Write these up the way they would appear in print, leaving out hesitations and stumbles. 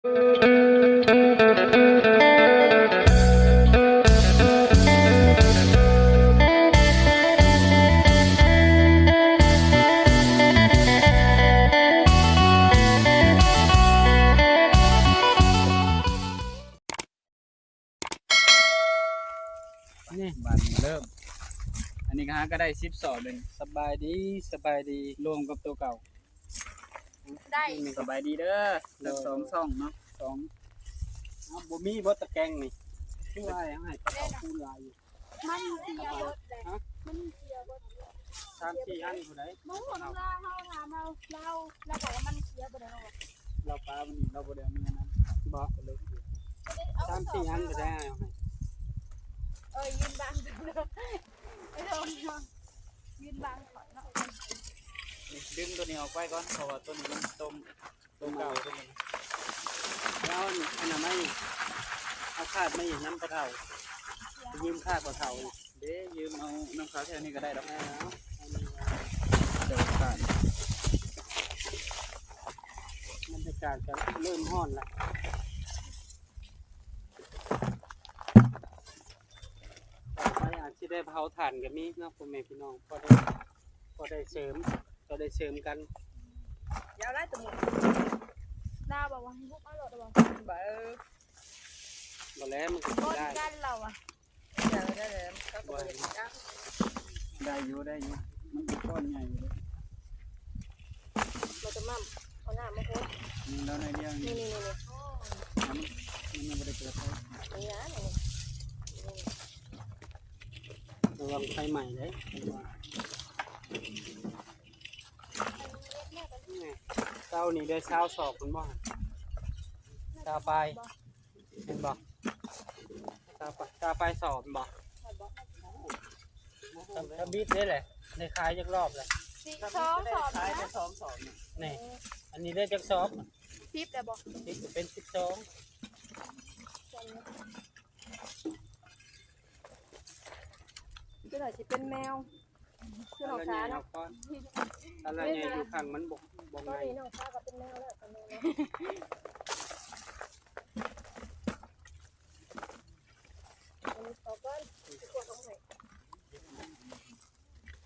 นี่บันเริ่มอันนี้ก็ได้12เลยสบายดีรวมกับตัวเก่าได้สบายดีเด้อแล้ว2ช่องเนาะ2บ่มีบ่ตะแกรงนี่คือว่าให้ตะเขาคูลายอยู่มันเสียบดเลยมันเสียบด3-4อันผู้ใดมึงคนเราถามเราบอกว่ามันเสียบดเลย เราปลามันอีกเราบ่ได้เมื่อนั้น บ่เลย3-4อันก็ได้เอาให้ยืนบังเลยไอ้โดนยืนบังก่อนเนาะดึงตัวนี้ออกไปก่อนเพราะว่าตัวนี้มันต้มเก่าตัวนี้แล้วอันนั้นไม่เอาคาดไม่น้ำปลาเฒ่ายืมคาดปลาเฒ่าเด้ยืมเอาน้ำขาวแค่นี้ก็ได้ดอกแล้ว เดี๋ยวขาดบรรยากาศจะเริ่มร้อนละต่อไปอาจจะได้เผาถ่านกันนี้เนาะพ่อแม่พี่น้องพอได้เสริมกันยาวได้ตัวหมดดาวบอกว่าให้พวกเอาหลอดบอกบ่แล้วมันก็ได้กันเราอ่ะได้เลยเขาก็ได้อยู่มันเป็นก้อนใหญ่อยู่เลยเราจะมั่มเอาหน้ามาโคตรแล้วในเดียวนี่มันไม่ได้เกิดอะไรนี่นะระวังไฟใหม่เลยเจ้านี่ได้เช้าสอบคุณบ่เช้าไปเห็นบ่เช้าไปสอบบ่ทำบิดได้แหละในคลายจักรอบเลยสอบคลายจะซ้อมสอบนี่อันนี้ได้จักสอบทิปแต่บอกเป็น12ก็หน่อยจะเป็นแมวคือน้องช้าเนาะอะไรเนี่ยอยู่ข้างมันบกตอนนี้น้องช้าก็เป็นแมวแล้วต่อก้อนตัวของไหน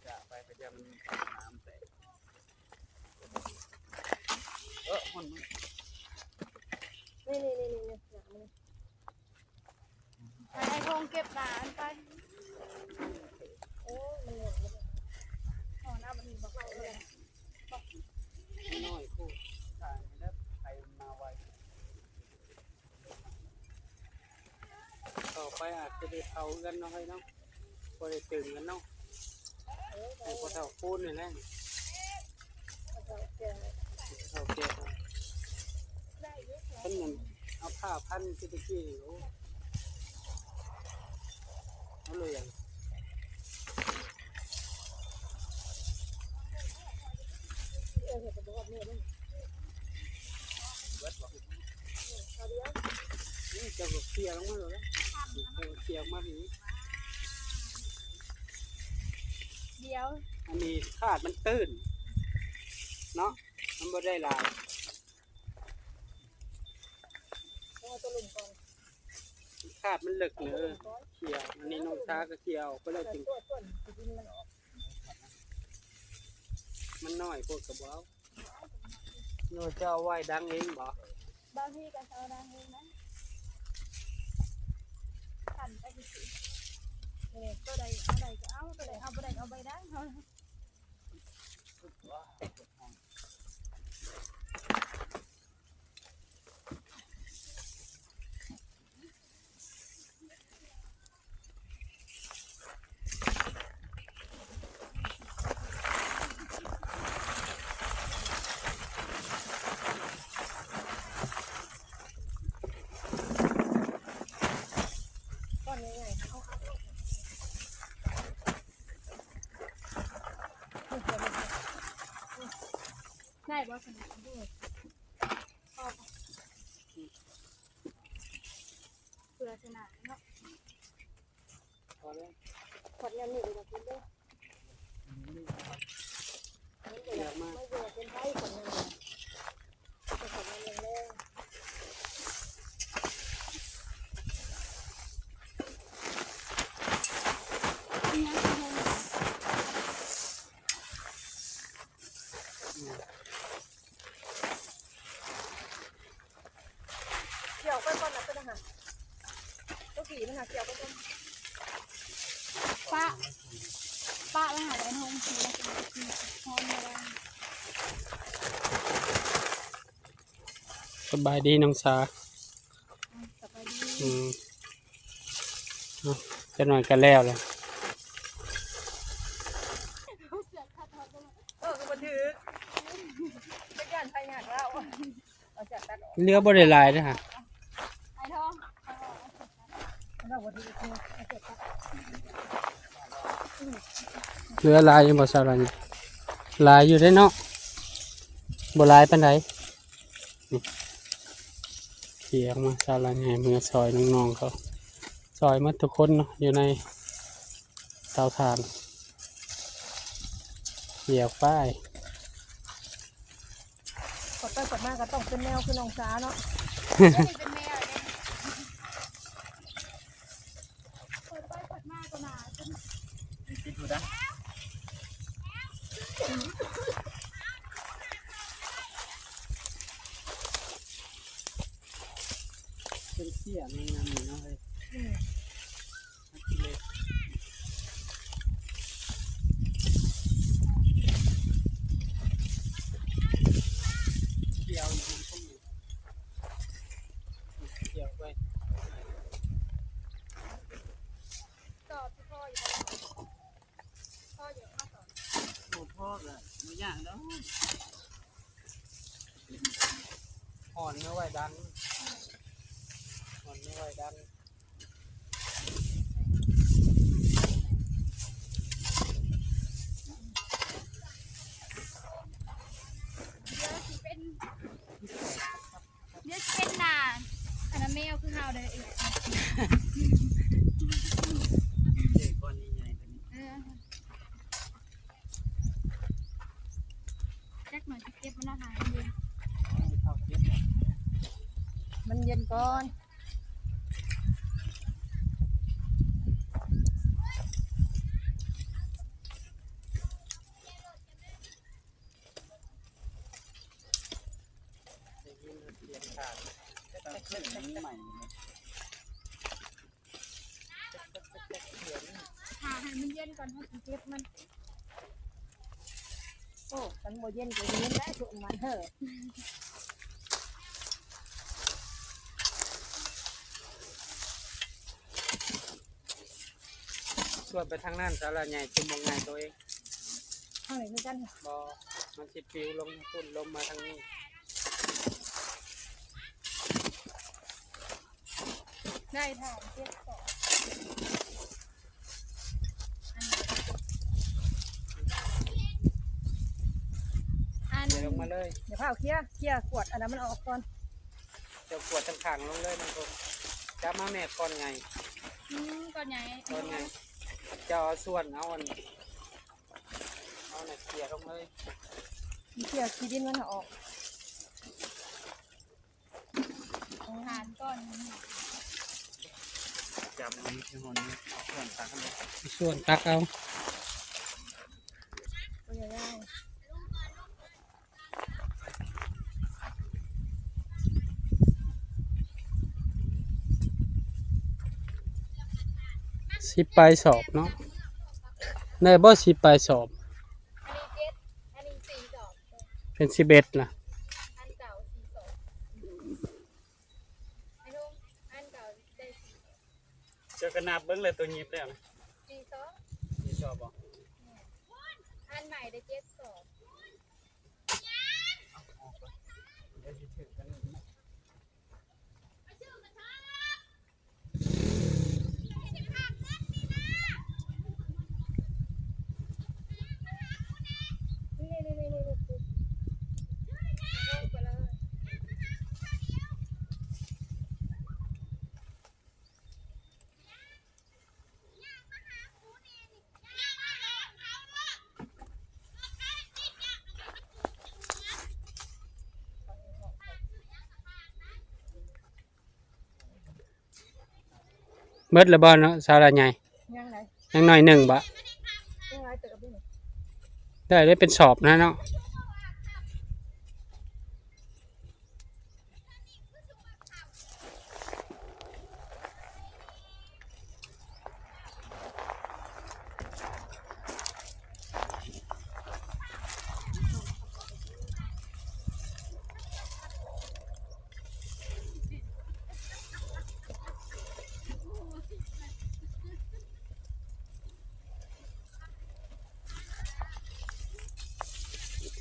จะไปเดี๋ยวมันน้ำแตกมันนี่ไอ้ทงเก็บหนานไปโอ้มันเหนื่อยอ๋อหน้ามันบอกเราเลยน้อยคู่ทางแล้วใครมาไวต่อไปอาจจะได้เผากันน้อยเนาะพอได้ตื่นกันเนาะไอ้พอเท่าคูนนี่แหละเท่าเกียร์ท่านยังเอาผ้าพันที่ตะกี้โอ้เอาเลยอย่างนี่จะเคลียร์ลงมาเลยเคลียร์มาอย่างนี้เดี๋ยวอันนี้คาดมันตื้นเนาะมันไม่ได้ลายคาดมันเหลึกเนอะเขียวอันนี้น้องช้าก็เขียวก็เลยจึงมันน้อยพวกกระเบ้าโน่เจ้าไหวดังเองบ่บางทีกันเอาดังเองนะขันไปสิตัวใดเอาใดก็เอาตัวใดเอาไปใดเอาไปได้ได้บ่สนุกด้วยเพื่อชนะเนาะพอแล้วขวดเงินหนึ่งเดี๋ยวกินด้วยไม่เยอะเป็นไพ่ขวดเงินขวดเงินเลย หาเกี่ยวก็ต้องป้าแล้วหาอะไรห้องสีห้องอะไร สบายดีน้องสา สบายดี จะหน่อยกันแล้วเลย ก็มาถือไปการไปงานเราเอาจากตัดออก เรือบ่ได้หลายเด้อฮะ ไอ้ทองเราวันที่ เรือหลายอยู่บ่ซาลานี่หลายอยู่ได้เนาะบ่หลายปานใดนี่เขียงมาซาลานี่มือซอยน้องๆเขาซอยหมดทุกคนเนาะอยู่ในเตาถ่านเขียกป้าย กดไปกดมาก็ต้องเป็นแนวคือน้องสาเนาะเป็นแมวเนี่ยกดไปกดมาก็มา คิดดูนะ เป็นเสียในงานนี้เนาะเลยเกี่ยวอยู่ตรงนี้เกี่ยวไป สอบที่พ่ออยู่พ่ออยู่มาสอน โอ้พ่อเลยไม่ยากแล้ว อ่อนไม่ไหวดันอ่อนไม่ไหวดัน เดี๋ยวสิเป็นนานอันนั้นแมวคือเฮาเลยเอง เด็กก้อนใหญ่ๆตัวนี้ แจ็คหน่อยจะเก็บมันอาหารเย็น เข้าเก็บ มันเย็นก่อน เสียงขาด ต้องขึ้นนี้ใหม่เลย หาให้มันเย็นก่อนให้เก็บมัน โอ้มันโมเย็นก็เย็นได้ถูกมันเถอะ ส่วนไปทางนั้นสาราใหญ่จุ่มมองไงตัวเอง ข้างไหนคือกัน บอมันสิปิวลงพุ่นลงมาทางนี้ ได้ถ่ายเก็บก่อนอัน เดี๋ยวลงมาเลย เดี๋ยวพาเอาเคลียร์ขวดอันนั้นมันออกก่อน เดี๋ยวขวดทั้งขางลงเลยมันคงจะมาแม่ก่อนไง ก่อนใหญ่ ก่อนไงจะเอาส่วนเอาอันเอาเนี่ยเกลี่ยลงเลย เคลียร์ขี้ดินมันออก ทานก่อน จับมันที่หัวนี้ส่วนตักเลย ส่วนตักเอา ก็จะได้ 10 ปลายสอบเนาะได้บ่10 ปลายสอบ อันนี้7อันนี้4ดอก เป็น11ล่ะ อันเก่า4ดอกไอ้ลุงอันเก่าได้ เจอกระนาบเบิ้งเลยตัวหยิบแล้วนะ 4ดอก ที่ชอบบอก อันใหม่ได้7ดอก เดี๋ยวจะถือกันนะ นี่ไปเลย เบิดละบ่เนาะสาราใหญ่ ยังไง ยังน้อยหนึ่งบะ ยังไงเติบด้วย ได้เป็นสอบนะเนาะ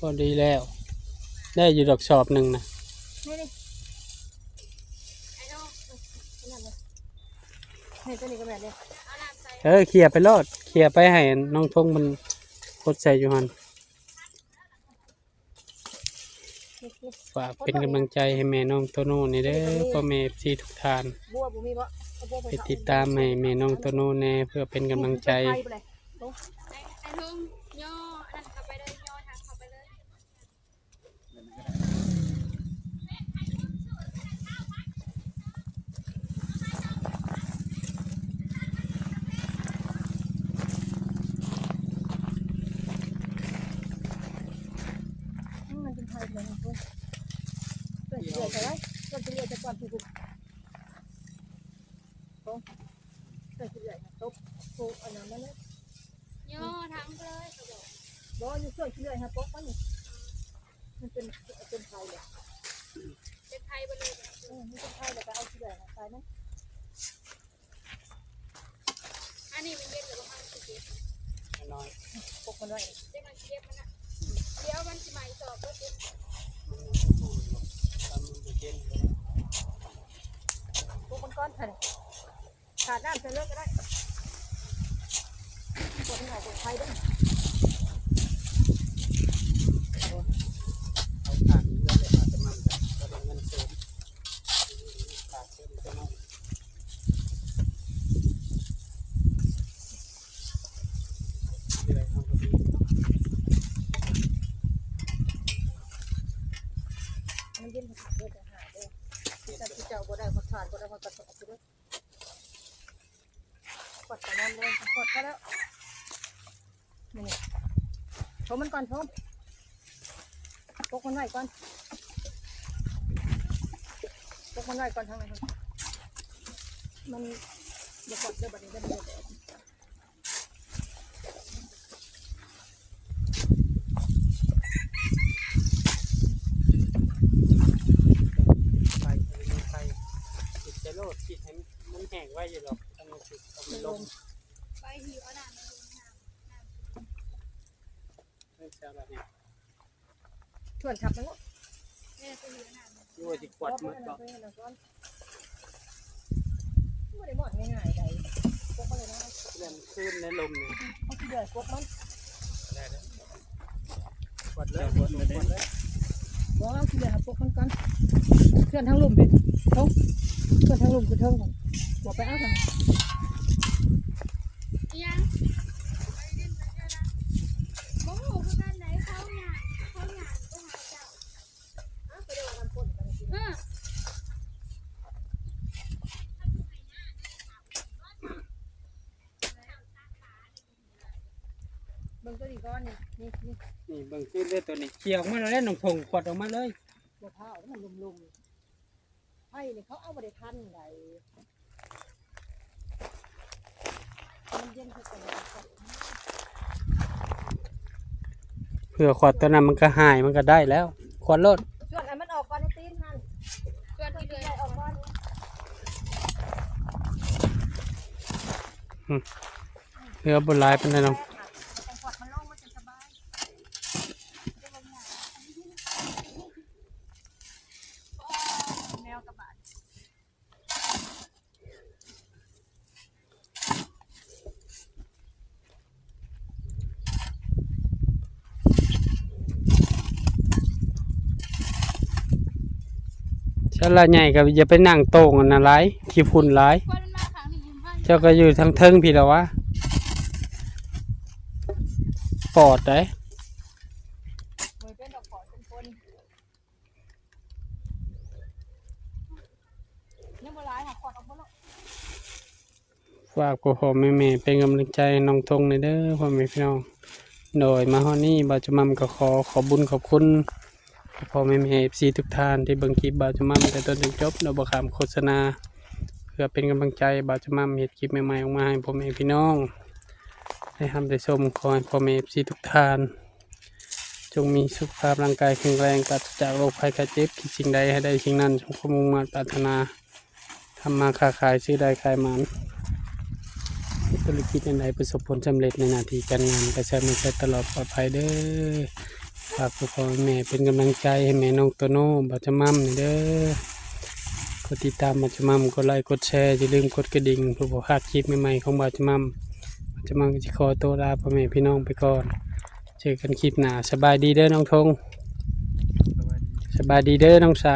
พอดีแล้วได้อยู่ดอกสอบหนึ่งนะ นี่นี่ไอ้น้องนั่นเลยนี่ตัวนี้ก็แบบนี้ เขี่ยไปรอดเขี่ยไปให้น้องทงมันโคตรใส่อยู่หันฝากเป็นกำลังใจให้แม่น้องโตโน่นี่เด้อพ่อแม่ซีทุกท่าน บัวบุมีบ่บัว ไปติดตามให้แม่น้องโตโน่แน่เพื่อเป็นกำลังใจ ไอ้ทุ่งย่ออันนั้นเข้าไปเลยย่อทางเข้าไปเลย มันเป็นไทยเหมือนกันเพื่อนเดือดใช่ไหมเพื่อนเดือดจะก่อนถูกตรงเพื่อนเดือดตบถูกอันนั้นนั่นเลย ย่อทางเลยเขาบอก บ่อยู่เพื่อนเดือดฮะตบมันเป็นไทยเลย เป็นไทยไปเลย มันเป็นไทยแล้วก็เอาเดือดใส่ไหม อันนี้มันเย็นหรือว่ามันเย็น น้อย ปกมันไว้ เดี๋ยวมันเย็นมันอ่ะเดี๋ยวมันจะใหม่สอบก็เย็น ปกมันก้อนเถอะขาดน้ำใส่เลือดก็ได้ปกมันออกเป็นไทยด้วย เอาผ่านเรื่องเลยมาจะมั่นกันก็ได้เงินเสริมฝากเพิ่มเติมเรื่อยเอาก็ดี มันเย็นขาดเลือดจะหายเลยแต่ที่เจ้าบ่ได้พอทานบ่ได้พอกระสอบไปด้วยกดแต่น้ำเลยกดเขาแล้วนี่ชมมันก่อนชมปกมันไว้ก่อนปกมันไว้ก่อนทางไหนมันเดี๋ยวกดเดี๋ยวบัดนี้จะเดือด ไปมีไปติดจะโลดติดให้มันแห้งไว้อยู่หรอกถ้ามันติดก็ไม่ลง ไปหิวอันนั้น ไม่ใช่แบบนี้ ชวนขับมันก็ เนี่ยไปหิวอันนั้น ยั่วที่ขวดหมดก็ ไม่ได้หมดง่ายๆใดพวกเขาเลยนะ เรื่องขึ้นในลมเนี่ย เขาที่เดือดพวกมัน ขวดเลยขวดเลย บอกเอาที่เดือดพวกมันก่อนเพื่อนทั้งลุ่มดิทงเพื่อนทั้งลุ่มคือเทิงบอกไปเอาทาง ยังไปเล่นไปเจอนะโอ้โหคือการไหนเขาหยาก็หาเจ้า ไปเดี๋ยวทำคนกันที เออ เบิ่งตัวนี้ก้อนนี่นี่ นี่เบิ่งขึ้นด้วยตัวนี้เขี่ยออกมาแล้วน้องพงขวดออกมาเลย บัวเท้ามันลุ่มๆไอ้นี่เขาเอาไปได้ทันใดมันเย็นเข้าไป เผื่อขวดตัวนั้นมันก็หายมันก็ได้แล้วขวดโลด ชวนไอ้มันออกก่อนในตีนทัน ชวนที่เดือ ออกก่อน เรือบนลายเป็นไรน้อง แต่ขวดมันโล่งมันจะสบายแมวกระบาด ชาลาใหญ่ก็อย่าไปนั่งโต่งอันนะร้ายขี้ฝุ่นร้าย คนมาครั้งนี้ยิ้มให้ เจ้าก็อยู่ทางเทิงพี่แล้ววะปอดได้ มือเป็นดอกขอเป็นคนยังบ่ร้ายค่ะขอดออกมาแล้ว ฝากพ่อแม่เป็นกำลังใจให้น้องทงในเด้อพ่อแม่พี่น้องโดยมาฮอดนี้บาจุมัมก็ขอบุญขอบคุณพ่อแม่FC ทุกท่านที่เบิ่งคลิปบาจุมัมแต่ต้นจนจบโดยบ่ข้ามโฆษณาเพื่อเป็นกำลังใจบาจุมัมเฮ็ดคลิปใหม่ๆออกมาให้พ่อแม่พี่น้องได้ทำได้ชมขอให้พ่อแม่ FC ทุกท่านจงมีสุขภาพร่างกายแข็งแรงปราศจากโรคภัยไข้เจ็บคิดสิ่งใดให้ได้สิ่งนั้นจงความมุ่งมั่นปรารถนาทำมาค้าขายซื้อได้ขายมันธุรกิจใดประสบผลสำเร็จในหน้าที่การงานกระแสมันใช้ตลอดปลอดภัยเด้อ ฝากพ่อแม่เป็นกำลังใจให้แม่น้องโตโน่บัจมั่มเด้อกดติดตามบัจมั่มกดไลค์กดแชร์อย่าลืมกดกระดิ่งเพื่อบ่พลาดคลิปใหม่ๆของบัจมั่มก็จะขอตัวลาพ่อแม่พี่น้องไปก่อนเจอกันคลิปหน้าสบายดีเด้อน้องธง สวัสดี สบายดีเด้อน้องสา